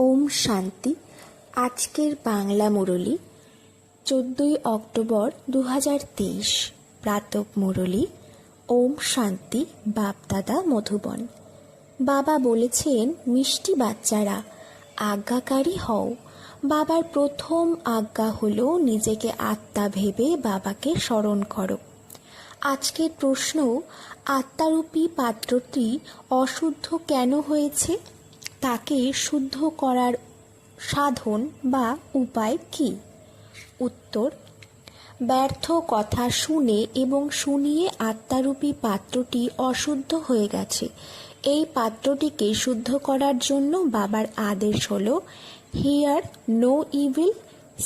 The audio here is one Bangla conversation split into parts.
ওম শান্তি। আজকের বাংলা মুরলী 14ই অক্টোবর 2023। প্রাতঃ মুরলী। ওম শান্তি। বাপদাদা মধুবন। বাবা বলেছেন, মিষ্টি বাচ্চারা, আজ্ঞাকারী হও। বাবার প্রথম আজ্ঞা হলো নিজেকে আত্মা ভেবে বাবাকে স্মরণ করো। আজকের প্রশ্ন, আত্মারূপী পাত্রটি অশুদ্ধ কেন হয়েছে? তাকে শুদ্ধ করার সাধন বা উপায় কি? উত্তর, ব্যর্থ কথা শুনে এবং শুনিয়ে আত্মারূপী পাত্রটি অশুদ্ধ হয়ে গেছে। এই পাত্রটিকে শুদ্ধ করার জন্য বাবার আদেশ হলো, hear no evil,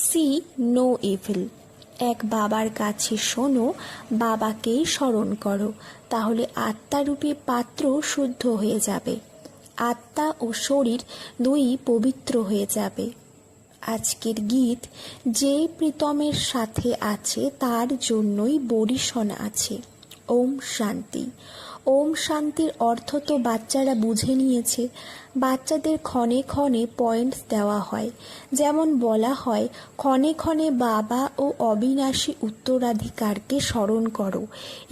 see no evil. এক বাবার কাছে শোনো, বাবাকেই স্মরণ করো, তাহলে আত্মারূপী পাত্র শুদ্ধ হয়ে যাবে। আত্মা ও শরীর দুই পবিত্র হয়ে যাবে। আজকের গীত, যে প্রীতমের সাথে আছে তার জন্যই বরিশন আছে। ওম শান্তি। ওম শান্তির অর্থ তো বাচ্চারা বুঝে নিয়েছে। বাচ্চাদের ক্ষণে ক্ষণে পয়েন্টস দেওয়া হয়, যেমন বলা হয়, ক্ষণে ক্ষণে বাবা ও অবিনাশী উত্তরাধিকারকে স্মরণ করো।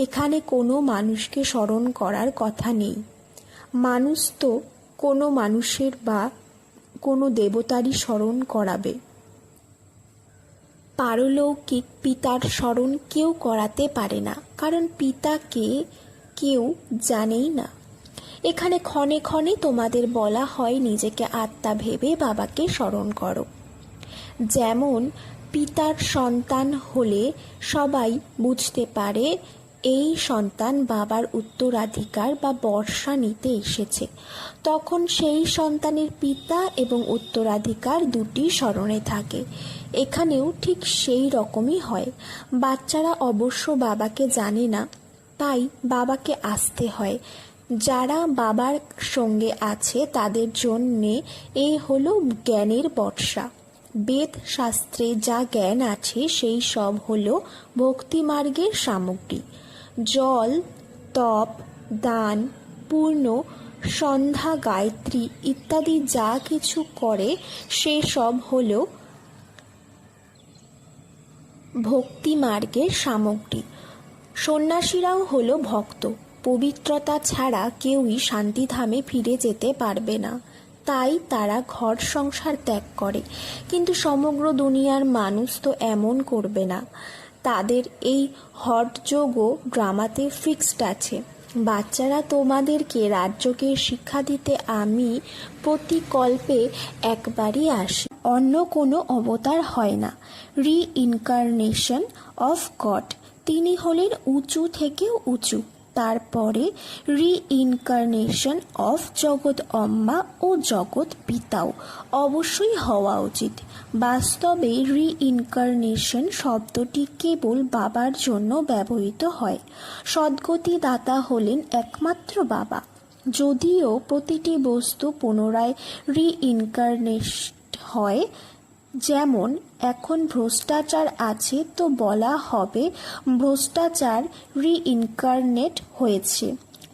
এখানে কোনো মানুষকে স্মরণ করার কথা নেই। মানুষ তো কোনো মানুষের বা কোনো দেবতারই স্মরণ করাবে। পারলৌকিক পিতার স্মরণ কেউ করাতে পারে না, কারণ পিতাকে কেউ জানেই না। এখানে ক্ষণে ক্ষণে তোমাদের বলা হয় নিজেকে আত্মা ভেবে বাবাকে স্মরণ করো। যেমন পিতার সন্তান হলে সবাই বুঝতে পারে এই সন্তান বাবার উত্তরাধিকার বা বর্ষা নিতে এসেছে, তখন সেই সন্তানের পিতা এবং উত্তরাধিকার দুটি স্মরণে থাকে। এখানেও ঠিক সেই রকমই হয়। বাচ্চারা অবশ্য বাবাকে জানে না, তাই বাবাকে আসতে হয়। যারা বাবার সঙ্গে আছে তাদের জন্যে এই হলো জ্ঞানের বর্ষা। বেদ শাস্ত্রে যা জ্ঞান আছে সেই সব হলো ভক্তিমার্গের সামগ্রী। জল, তপ, দান, পূর্ণ, সন্ধ্যা, গায়ত্রী ইত্যাদি যা কিছু করে সে সব হলো ভক্তিমার্গের সামগ্রী। সন্ন্যাসীরাও হলো ভক্ত। পবিত্রতা ছাড়া কেউই শান্তিধামে ফিরে যেতে পারবে না, তাই তারা ঘর সংসার ত্যাগ করে। কিন্তু সমগ্র দুনিয়ার মানুষ তো এমন করবে না। তাদের এই হঠযোগও ড্রামাতে ফিক্সড আছে। বাচ্চারা, তোমাদেরকে রাজযোগের শিক্ষা দিতে আমি প্রতি কল্পে একবারই আসি। অন্য কোনো অবতার হয় না। রিইনকার্নেশন অফ গড। তিনি হলেন উঁচু থেকেও উঁচু। তারপরে রিইনকার্নেশন অফ জগৎ অম্মা ও জগৎ পিতাও অবশ্যই হওয়া উচিত। বাস্তবে রিইনকার্নেশন শব্দটি কেবল বাবার জন্য ব্যবহৃত হয়। সদ্গতি দাতা হলেন একমাত্র বাবা। যদিও প্রতিটি বস্তু পুনরায় রিইনকার্নেশন হয়, যেমন এখন ভ্রষ্টাচার আছে, তো বলা হবে ভ্রষ্টাচার রিইনকার্নেট হয়েছে,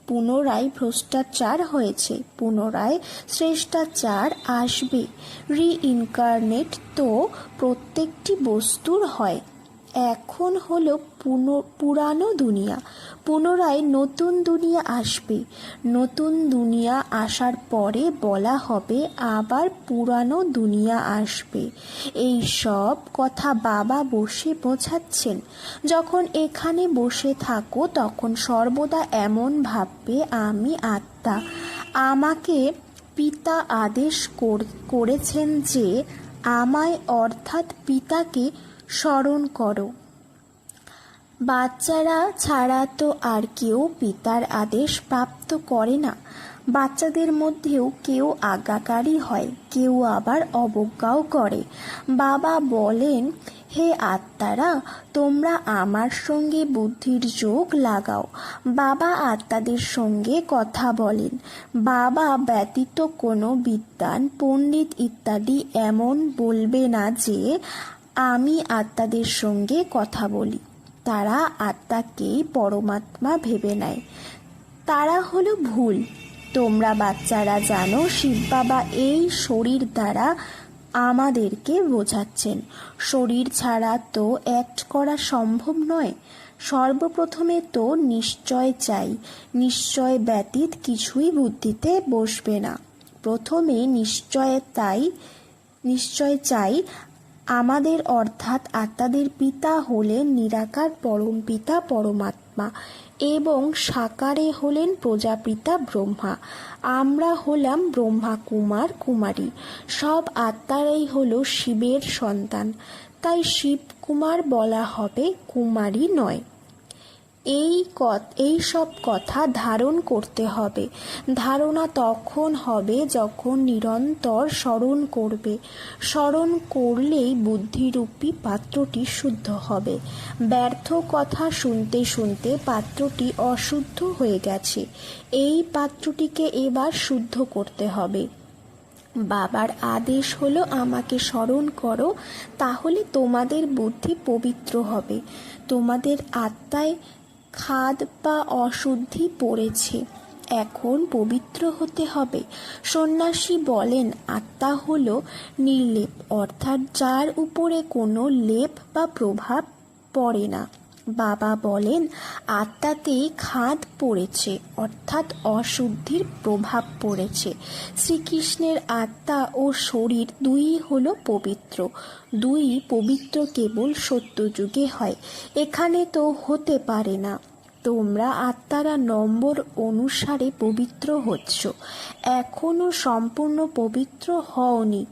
পুনরায় ভ্রষ্টাচার হয়েছে, পুনরায় শ্রেষ্টাচার আসবে। রিইনকার্নেট তো প্রত্যেকটি বস্তুর হয়। এখন হলো পুরানো দুনিয়া, পুনরায় নতুন দুনিয়া আসবে। নতুন দুনিয়া আসার পরে বলা হবে আবার পুরানো দুনিয়া আসবে। এই সব কথা বাবা বসে বোঝাচ্ছেন। যখন এখানে বসে থাকো তখন সর্বদা এমন ভাববে, আমি আত্মা। আমাকে পিতা আদেশ করেছেন যে আমায় অর্থাৎ পিতাকে স্মরণ করো। বাচ্চারা ছাড়া তো আর কেউ পিতার আদেশ প্রাপ্ত করে না। বাচ্চাদের মধ্যেও কেউ আজ্ঞাকারী হয়, কেউ আবার অবজ্ঞাও করে। বাবা বলেন, হে আত্মারা, তোমরা আমার সঙ্গে বুদ্ধির যোগ লাগাও। বাবা আত্মাদের সঙ্গে কথা বলেন। বাবা ব্যতীত কোনো বিদ্বান, পণ্ডিত ইত্যাদি এমন বলবে না যে আমি আত্মাদের সঙ্গে কথা বলি। তারা আত্মাকেই পরমাত্মা ভেবে নেয়। তারা হলো ভুল। তোমরা বাচ্চারা জানো শিব বাবা এই শরীর দ্বারা আমাদেরকে বোঝাচ্ছেন। শরীর ছাড়া তো অ্যাক্ট করা সম্ভব নয়। সর্বপ্রথমে তো নিশ্চয় চাই, নিশ্চয় ব্যতীত কিছুই বুদ্ধিতে বসবে না। প্রথমে নিশ্চয় চাই আমাদের অর্থাৎ আত্মাদের পিতা হলেন নিরাকার পরম পিতা পরমাত্মা এবং সাকারে হলেন প্রজাপিতা ব্রহ্মা। আমরা হলাম ব্রহ্মা কুমার কুমারী। সব আত্মারাই হলো শিবের সন্তান, তাই শিব কুমার বলা হবে, কুমারী নয়। এই সব কথা ধারণ করতে হবে। ধারণা তখন হবে যখন নিরন্তর স্মরণ করবে। স্মরণ করলেই বুদ্ধিরূপী পাত্রটি শুদ্ধ হবে। ব্যর্থ কথা শুনতে শুনতে পাত্রটি অশুদ্ধ হয়ে গেছে। এই পাত্রটিকে এবার শুদ্ধ করতে হবে। বাবার আদেশ হলো আমাকে স্মরণ করো, তাহলে তোমাদের বুদ্ধি পবিত্র হবে। তোমাদের আত্মায় খাদ বা অশুদ্ধি পড়েছে, এখন পবিত্র হতে হবে। সন্ন্যাসী বলেন আত্মা হলো নির্লেপ, অর্থাৎ যার উপরে কোনো লেপ বা প্রভাব পড়ে না। বাবা বলেন আত্মাতেই খাদ পড়েছে, অর্থাৎ অশুদ্ধির প্রভাব পড়েছে। শ্রীকৃষ্ণের আত্মা ও শরীর দুই হলো পবিত্র। দুই পবিত্র কেবল সত্যযুগে হয়, এখানে তো হতে পারে না। তোমরা আত্মারা নম্বর অনুসারে পবিত্র হচ্ছ, এখনো সম্পূর্ণ পবিত্র হওনি।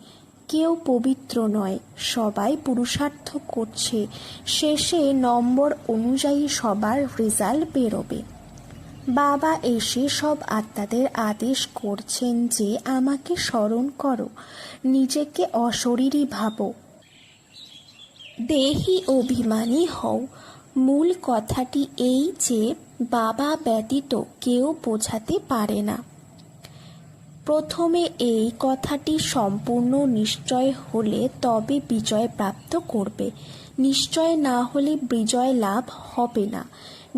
কেউ পবিত্র নয়, সবাই পুরুষার্থ করছে। শেষে নম্বর অনুযায়ী সবার রেজাল্ট বেরোবে। বাবা এসে সব আত্মাদের আদেশ করছেন যে আমাকে স্মরণ করো, নিজেকে অশরীরী ভাবো, দেহি অভিমানী হও। মূল কথাটি এই যে বাবা ব্যতীত কেউ বোঝাতে পারে না। প্রথমে এই কথাটি সম্পূর্ণ নিশ্চয় হলে তবে বিজয় প্রাপ্ত করবে। নিশ্চয় না হলে বিজয় লাভ হবে না।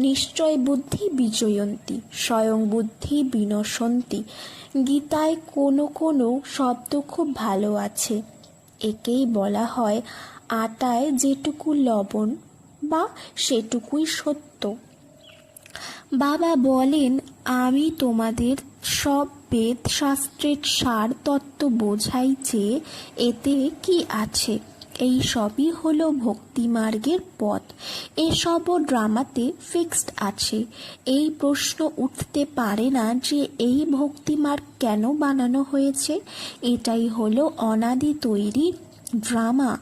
নিশ্চয় বুদ্ধি বিজয়ন্তী, স্বয়ং বুদ্ধি বিনশন্তি। গীতায় কোনো কোনো শব্দ খুব ভালো আছে। একেই বলা হয় আটায় যেটুকু লবণ বা সেটুকুই সত্য। বাবা বলেন আমি তোমাদের সব বেদ শাস্ত্রের সার তত্ত্ব বোঝাই যে এতে কি আছে। এই সবই হলো ভক্তিমার্গের পথ। এসবও ড্রামাতে ফিক্সড আছে। এই প্রশ্ন উঠতে পারে না যে এই ভক্তিমার্গ কেন বানানো হয়েছে। এটাই হলো অনাদি তৈরি ড্রামা।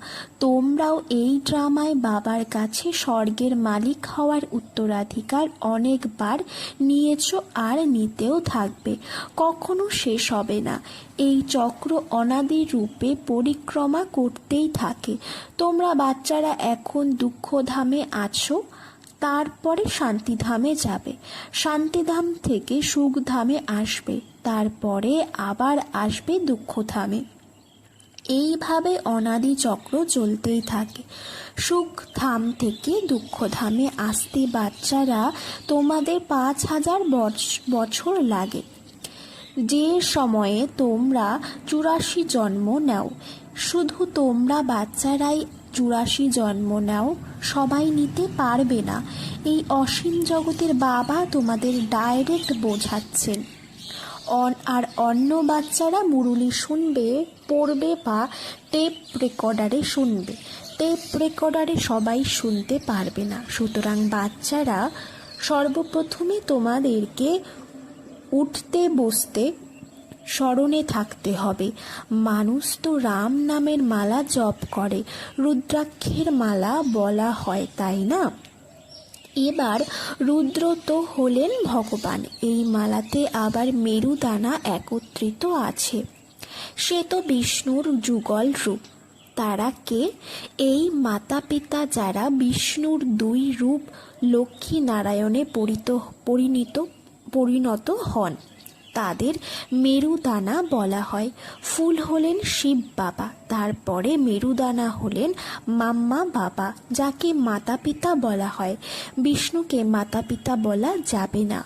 তোমরাও এই ড্রামায় বাবার কাছে স্বর্গের মালিক হওয়ার উত্তরাধিকার অনেকবার নিয়েছ আর নিতেও থাকবে, কখনো শেষ হবে না। এই চক্র অনাদি রূপে পরিক্রমা করতেই থাকে। তোমরা বাচ্চারা এখন দুঃখধামে আছো, তারপরে শান্তিধামে যাবে, শান্তিধাম থেকে সুখধামে আসবে, তারপরে আবার আসবে দুঃখধামে। এইভাবে অনাদি চক্র চলতেই থাকে। সুখধাম থেকে দুঃখধামে আসতে বাচ্চারা তোমাদের 5000 বছর লাগে। যে সময়ে তোমরা 84 জন্ম নাও, শুধু তোমরা বাচ্চারাই 84 জন্ম নাও, সবাই নিতে পারবে না। এই অসীম জগতের বাবা তোমাদের ডাইরেক্ট বোঝাচ্ছেন। আর অন্য বাচ্চারা মুরুলি শুনবে, পড়বে বা টেপ রেকর্ডারে শুনবে। টেপ রেকর্ডারে সবাই শুনতে পারবে না। সুতরাং বাচ্চারা সর্বপ্রথমে তোমাদেরকে উঠতে বসতে স্মরণে থাকতে হবে। মানুষ তো রাম নামের মালা জপ করে, রুদ্রাক্ষের মালা বলা হয়, তাই না? এবার রুদ্র তো হলেন ভগবান। এই মালাতে আবার মেরুদানা একত্রিত আছে। সে তো বিষ্ণুর যুগল রূপ। তারা কে? এই মাতা পিতা যারা বিষ্ণুর 2 রূপ লক্ষ্মী নারায়ণে পরিণত হন, তাদের মেরুদানা বলা হয়। ফুল হলেন শিব বাবা, তারপরে মেরুদানা হলেন মাম্মা বাবা, যাকে মাতা পিতা বলা হয়। বিষ্ণুকে মাতা পিতা বলা যাবে না।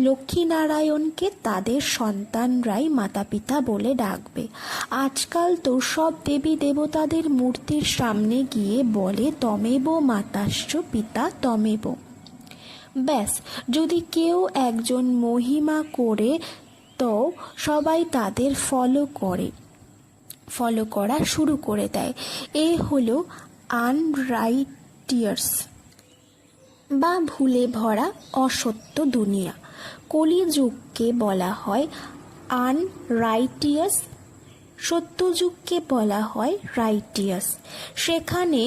লক্ষ্মীনারায়ণকে তাদের সন্তানরাই মাতা পিতা বলে ডাকবে। আজকাল তো সব দেবী দেবতাদের মূর্তির সামনে গিয়ে বলে তমেব মাতাশ্চ পিতা তমেব। ব্যাস, যদি কেউ একজন মহিমা করে তো সবাই তাদের ফলো করা শুরু করে দেয়। এ হলো আনরাইটিয়াস বা ভুলে ভরা অসত্য দুনিয়া। কলিযুগকে বলা হয় আনরাইটিয়াস, সত্যযুগকে বলা হয় রাইটিয়াস। সেখানে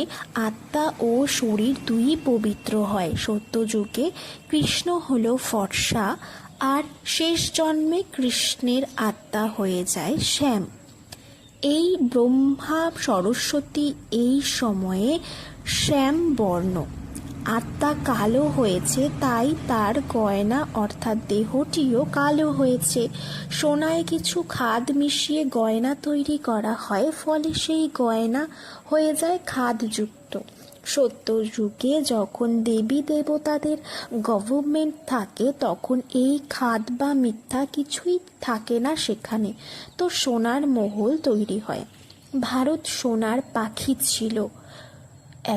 আত্মা ও শরীর দুই পবিত্র হয়। সত্যযুগে কৃষ্ণ হলো ফর্সা, আর শেষ জন্মে কৃষ্ণের আত্মা হয়ে যায় শ্যাম। এই ব্রহ্মা সরস্বতী এই সময়ে শ্যাম বর্ণ। আত্মা কালো হয়েছে, তাই তার গয়না অর্থাৎ দেহটিও কালো হয়েছে। সোনায় কিছু খাদ মিশিয়ে গয়না তৈরি করা হয়, ফলে সেই গয়না হয়ে যায় খাদযুক্ত। সত্যযুগে যখন দেবী দেবতাদের গভর্নমেন্ট থাকে, তখন এই খাদ বা মিথ্যা কিছুই থাকে না সেখানে, তো সোনার মহল তৈরি হয়। ভারত সোনার পাখি ছিল,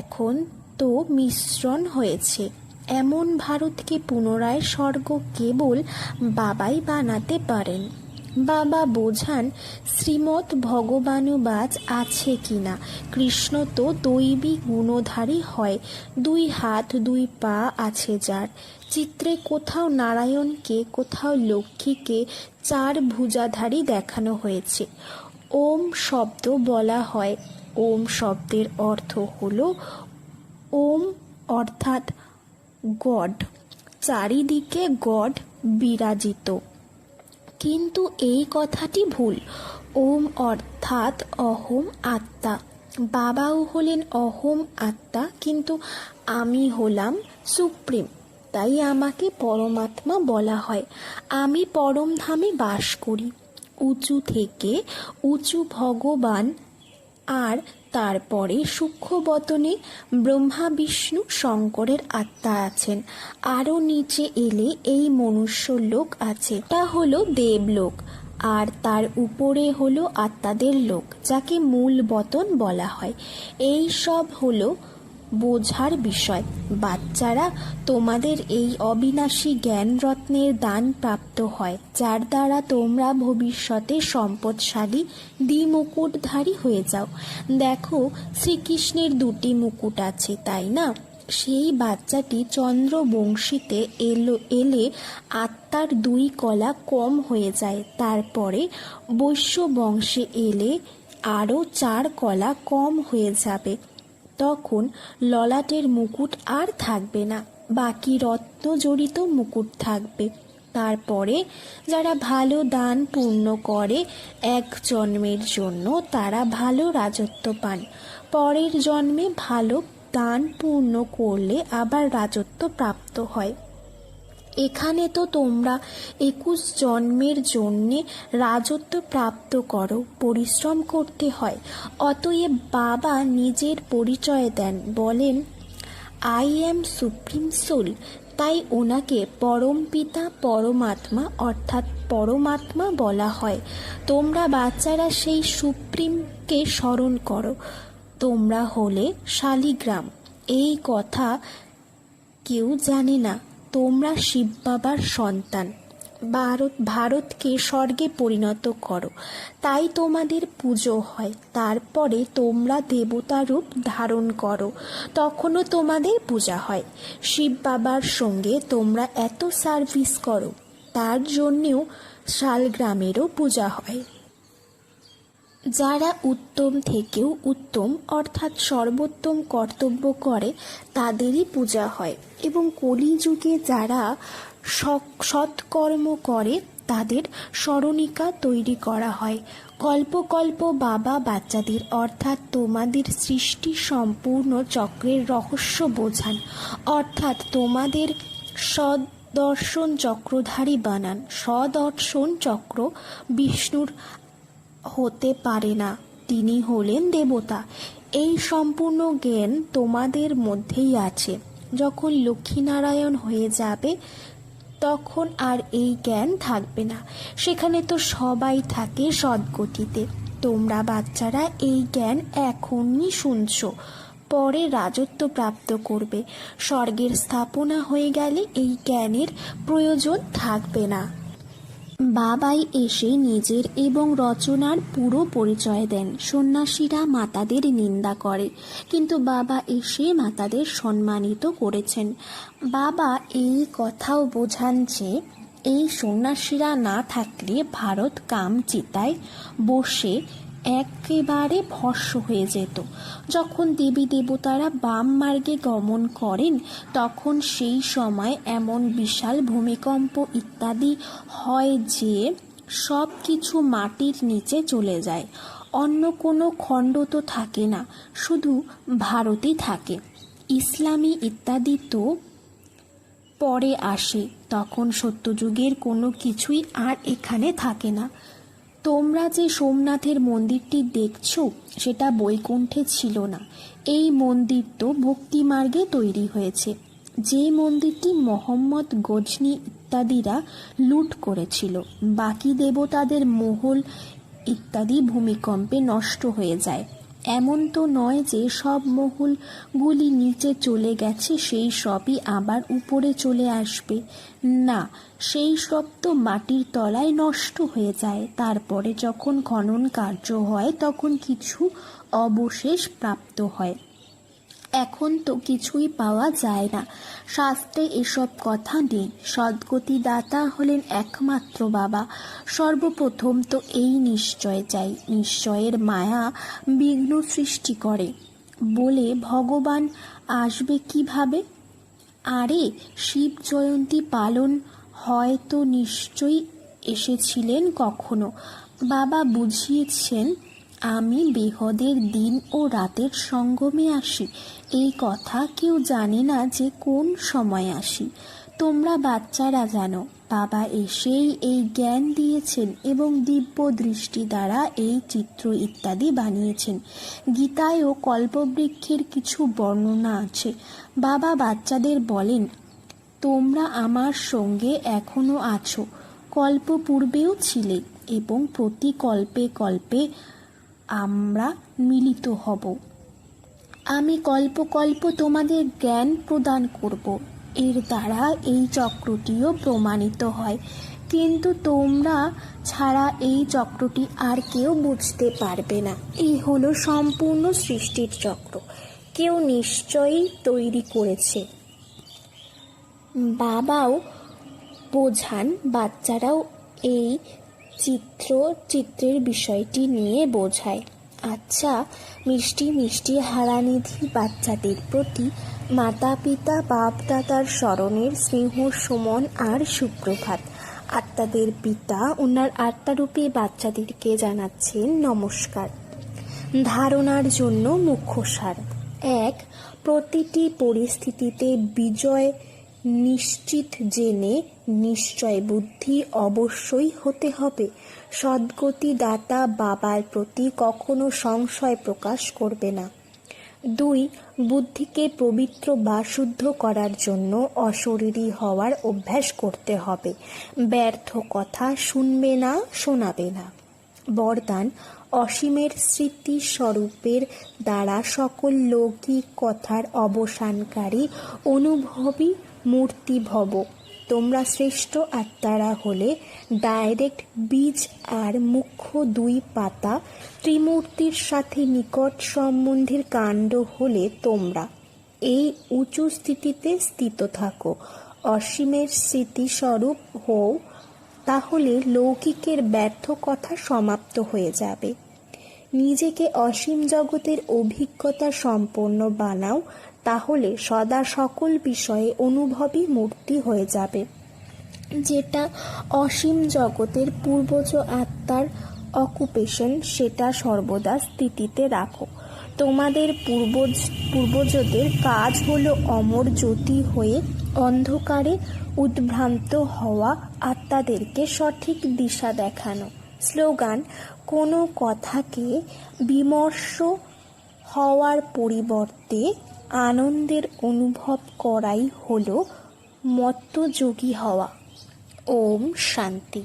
এখন তো মিশ্রণ হয়েছে। এমন ভারতকে পুনরায় স্বর্গ কেবল বাবাই বানাতে পারেন। বাবা বোঝান শ্রীমৎ ভগবানুবাজ আছে কিনা। কৃষ্ণ তো দৈবী গুণধারী হয়, 2 হাত 2 পা আছে যার। চিত্রে কোথাও নারায়ণকে, কোথাও লক্ষ্মীকে 4 ভুজাধারী দেখানো হয়েছে। ওম শব্দ বলা হয়। ওম শব্দের অর্থ হলো ওম অর্থাৎ গড, চারিদিকে গড বিরাজিত। কিন্তু এই কথাটি ভুল। ওম অর্থাৎ অহম আত্মা। বাবাও হলেন অহম আত্মা, কিন্তু আমি হলাম সুপ্রিম, তাই আমাকে পরমাত্মা বলা হয়। আমি পরমধামে বাস করি। উঁচু থেকে উঁচু ভগবান, আর তারপরে সূক্ষ্মবতনে ব্রহ্মা বিষ্ণু শঙ্করের আত্মা আছেন। আরও নিচে এলে এই মনুষ্য লোক আছে, তা হলো দেবলোক, আর তার উপরে হলো আত্মাদের লোক, যাকে মূল বতন বলা হয়। এই সব হলো বোঝার বিষয়। বাচ্চারা, তোমাদের এই অবিনাশী জ্ঞান রত্নের দান প্রাপ্ত হয়, যার দ্বারা তোমরা ভবিষ্যতে সম্পদশালী দ্বিমুকুটধারী হয়ে যাও। দেখো, শ্রীকৃষ্ণের 2টি মুকুট আছে, তাই না? সেই বাচ্চাটি চন্দ্রবংশীতে এলে আত্মার 2 কলা কম হয়ে যায়। তারপরে বৈশ্য বংশে এলে আরও 4 কলা কম হয়ে যাবে। তখন ললাটের মুকুট আর থাকবে না, বাকি রত্ন জড়িত মুকুট থাকবে। তারপরে যারা ভালো দান পূর্ণ করে 1 জন্মের জন্য, তারা ভালো রাজত্ব পান। পরের জন্মে ভালো দান পূর্ণ করলে আবার রাজত্ব প্রাপ্ত হয়। এখানে তো তোমরা 21 জন্মের জন্যে রাজত্ব প্রাপ্ত করো, পরিশ্রম করতে হয়। অতএব বাবা নিজের পরিচয় দেন, বলেন আই অ্যাম সুপ্রিম সোল। তাই ওনাকে পরম পিতা পরমাত্মা অর্থাৎ পরমাত্মা বলা হয়। তোমরা বাচ্চারা সেই সুপ্রিমকে স্মরণ করো। তোমরা হলে শালিগ্রাম। এই কথা কেউ জানে না। তোমরা শিব বাবার সন্তান। ভারতকে স্বর্গে পরিণত করো, তাই তোমাদের পুজো হয়। তারপরে তোমরা দেবতা রূপ ধারণ করো, তখনও তোমাদের পূজা হয়। শিব বাবার সঙ্গে তোমরা এত সার্ভিস করো, তার জন্যেও শালগ্রামেরও পূজা হয়। যারা উত্তম থেকেও উত্তম অর্থাৎ সর্বোত্তম কর্তব্য করে, তাদেরই পূজা হয়। এবং কলিযুগে যারা সৎকর্ম করে, তাদের স্মরণিকা তৈরি করা হয়। কল্প কল্প বাবা বাচ্চাদের অর্থাৎ তোমাদের সৃষ্টি সম্পূর্ণ চক্রের রহস্য বোঝান, অর্থাৎ তোমাদের দর্শন চক্রধারী বানান। সদর্শন চক্র বিষ্ণুর হতে পারে না, তিনি হলেন দেবতা। এই সম্পূর্ণ জ্ঞান তোমাদের মধ্যেই আছে। যখন লক্ষ্মীনারায়ণ হয়ে যাবে তখন আর এই জ্ঞান থাকবে না, সেখানে তো সবাই থাকে সদ্গতিতে। তোমরা বাচ্চারা এই জ্ঞান এখনই শুনছো, পরে রাজত্ব প্রাপ্ত করবে। স্বর্গের স্থাপনা হয়ে গেলে এই জ্ঞানের প্রয়োজন থাকবে না। বাবাই এসে নিজের এবং রচনার পুরো পরিচয় দেন। সন্ন্যাসীরা মাতাদের নিন্দা করে, কিন্তু বাবা এসে মাতাদের সম্মানিত করেছেন। বাবা এই কথাও বোঝান যে এই সন্ন্যাসীরা না থাকলে ভারত কামচিতায় বসে একেবারে ভস্ম হয়ে যেত। যখন দেবী দেবতারা বাম মার্গে গমন করেন তখন সেই সময় এমন বিশাল ভূমিকম্প ইত্যাদি হয় যে সব কিছু মাটির নিচে চলে যায়। অন্য কোনো খণ্ড তো থাকে না, শুধু ভারতই থাকে। ইসলামী ইত্যাদি তো পরে আসে, তখন সত্যযুগের কোনো কিছুই আর এখানে থাকে না। তোমরা যে সোমনাথের মন্দিরটি দেখছো সেটা বৈকুণ্ঠে ছিল না। এই মন্দির তো ভক্তি মার্গে তৈরি হয়েছে। যে মন্দিরটি মোহাম্মদ গজনি ইত্যাদিরা লুট করেছিল, বাকি দেবতাদের মহল ইত্যাদি ভূমিকম্পে নষ্ট হয়ে যায়। এমন তো নয় যে সব মহলগুলি নিচে চলে গেছে, সেই সবই আবার উপরে চলে আসবে। না, সেই সব তো মাটির তলায় নষ্ট হয়ে যায়। তারপরে যখন খনন কার্য হয় তখন কিছু অবশেষ প্রাপ্ত হয়। এখন তো কিছুই পাওয়া যায় না। শাস্ত্রে এসব কথা নেই। সদ্গতিদাতা হলেন একমাত্র বাবা। সর্বপ্রথম তো এই নিশ্চয় চাই। নিশ্চয়ের মায়া বিঘ্ন সৃষ্টি করে বলে ভগবান আসবে কিভাবে? আরে শিব জয়ন্তী পালন হয়তো নিশ্চয়ই এসেছিলেন কখনো। বাবা বুঝিয়েছেন আমি বেহদের দিন ও রাতের সঙ্গমে আসি। এই কথা কেউ জানে না যে কোন সময় আসি। তোমরা বাচ্চারা জানো, বাবা এসেই এই জ্ঞান দিয়েছেন এবং দিব্য দৃষ্টি দ্বারা এই চিত্র ইত্যাদি বানিয়েছেন। গীতায়ও কল্পবৃক্ষের কিছু বর্ণনা আছে। বাবা বাচ্চাদের বলেন, তোমরা আমার সঙ্গে এখনো আছো, কল্প পূর্বেও ছিলে এবং প্রতি কল্পে কল্পে আমরা মিলিত হব। আমি কল্প কল্প তোমাদের জ্ঞান প্রদান করব। এর দ্বারা এই চক্রটিও প্রমাণিত হয়, কিন্তু তোমরা ছাড়া এই চক্রটি আর কেউ বুঝতে পারবে না। এই হলো সম্পূর্ণ সৃষ্টির চক্র, কেউ নিশ্চয়ই তৈরি করেছে। বাবাও বোঝান, বাচ্চারাও এই চিত্রের বিষয়টি নিয়ে বোঝায়। আচ্ছা, মিষ্টি মিষ্টি হারানিধি বাচ্চাদের প্রতি মাতা পিতা বাপ দাদার স্মরণের স্নেহ সুমন আর সুপ্রভাত। আত্মাদের পিতা ওনার আত্মারূপী বাচ্চাদেরকে জানাচ্ছেন নমস্কার। ধারণার জন্য মুখ্য সার: 1. প্রতিটি পরিস্থিতিতে বিজয় নিশ্চিত জেনে নিশ্চয় বুদ্ধি অবশ্যই হতে হবে। সদ্গতি দাতা বাবার প্রতি কখনো সংশয় প্রকাশ করবে না। 2. বুদ্ধিকে পবিত্র বা শুদ্ধ করার জন্য অশরীরী হওয়ার অভ্যাস করতে হবে। ব্যর্থ কথা শুনবে না, শোনাবে না। বরদান: অসীমের স্মৃতি স্বরূপের দ্বারা সকল লৌকিক কথার অবসানকারী অনুভবী মূর্তি ভব। তোমরা শ্রেষ্ঠ আত্মারা হলে ডাইরেক্ট বীজ আর মুখ্য 2 পাতা ত্রিমূর্তির সাথে নিকট সম্বন্ধের কাণ্ড হলে তোমরা এই উঁচু স্থিতিতে স্থিত থাকো। অসীমের স্মৃতিস্বরূপ হও, তাহলে লৌকিকের ব্যর্থ কথা সমাপ্ত হয়ে যাবে। নিজেকে অসীম জগতের অভিজ্ঞতা সম্পন্ন বানাও, তাহলে সদা সকল বিষয়ে অনুভবী মূর্তি হয়ে যাবে। যেটা অসীম জগতের পূর্বজ আত্মার অকুপেশন, সেটা সর্বদা স্থিতিতে রাখো। তোমাদের পূর্বজদের কাজ হলো অমর জ্যোতি হয়ে অন্ধকারে উদ্ভ্রান্ত হওয়া আত্মাদেরকে সঠিক দিশা দেখানো। স্লোগান: কোনো কথাকে বিমর্ষ হওয়ার পরিবর্তে আনন্দের অনুভব করাই হলো মত্তযোগী হওয়া। ওম শান্তি।